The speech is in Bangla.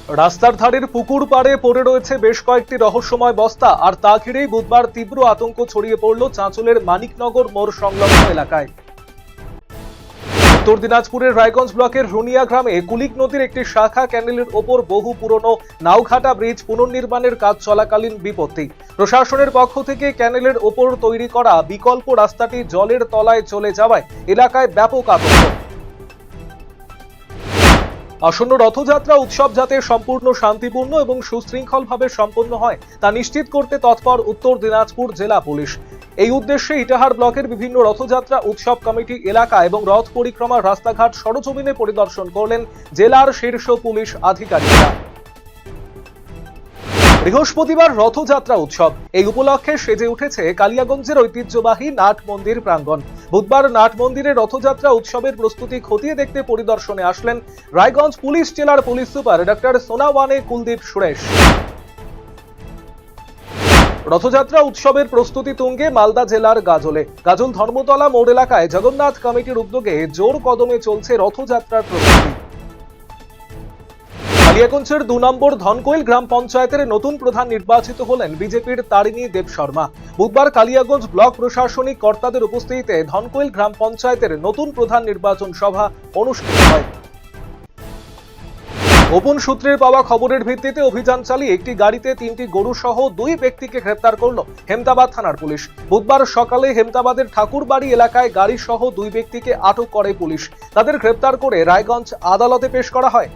রাস্তার ধারের পুকুর পাড়ে পড়ে রয়েছে বেশ কয়েকটি রহস্যময় বস্তা, আর তা ঘিরেই বুধবার তীব্র আতঙ্ক ছড়িয়ে পড়ল চাঁচলের মানিকনগর মোড় সংলগ্ন এলাকায়। উত্তর দিনাজপুরের রায়গঞ্জ ব্লকের রুনিয়া গ্রামে কুলিক নদীর একটি শাখা ক্যানেলের ওপর বহু পুরনো নাওঘাটা ব্রিজ পুনর্নির্মাণের কাজ চলাকালীন বিপত্তি। প্রশাসনের পক্ষ থেকে ক্যানেলের ওপর তৈরি করা বিকল্প রাস্তাটি জলের তলায় চলে যাওয়ায় এলাকায় ব্যাপক আতঙ্ক। আসন্ন রথযাত্রা উৎসব যাতে সম্পূর্ণ শান্তিপূর্ণ এবং সুশৃঙ্খলভাবে সম্পন্ন হয় তা নিশ্চিত করতে তৎপর উত্তর দিনাজপুর জেলা পুলিশ। এই উদ্দেশ্যে ইটাহার ব্লকের বিভিন্ন রথযাত্রা উৎসব কমিটি এলাকা এবং রথ পরিক্রমার রাস্তাঘাট সরজমিনে পরিদর্শন করলেন জেলার শীর্ষ পুলিশ আধিকারিকরা। বৃহস্পতিবার রথযাত্রা উৎসব, এই উপলক্ষে সেজে উঠেছে কালিয়াগঞ্জের ঐতিহ্যবাহী নাট মন্দির প্রাঙ্গণ। বুধবার নাট মন্দিরে রথযাত্রা উৎসবের প্রস্তুতি খতিয়ে দেখতে পরিদর্শনে আসলেন রায়গঞ্জ পুলিশ জেলার police super doctor Sonawane Kuldeep Suresh. Rathyatra উৎসবের প্রস্তুতি তুঙ্গে মালদা জেলার গাজল ধর্মতলা মোড় এলাকায় জগন্নাথ কমিটির উদ্যোগে জোর কদমে চলছে রথযাত্রার প্রস্তুতি। কালিয়াগঞ্জের ২ নম্বর ধনকৈল গ্রাম পঞ্চায়েতের নতুন প্রধান নির্বাচিত হলেন বিজেপির তারিণী দেব শর্মা। বুধবার কালিয়াগঞ্জ ব্লক প্রশাসনিক কর্তাদের উপস্থিতিতে ধনকৈল গ্রাম পঞ্চায়েতের নতুন প্রধান নির্বাচন সভা অনুষ্ঠিত হয়। গোপন সূত্রের পাওয়া খবরের ভিত্তিতে অভিযান চালিয়ে একটি গাড়িতে ৩টি গরু সহ ২ ব্যক্তিকে গ্রেপ্তার করল হেমতাবাদ থানার পুলিশ। বুধবার সকালে হেমতাবাদের ঠাকুরবাড়ি এলাকায় গাড়ি সহ ২ ব্যক্তিকে আটক করে পুলিশ। তাদের গ্রেপ্তার করে রায়গঞ্জ আদালতে পেশ করা হয়।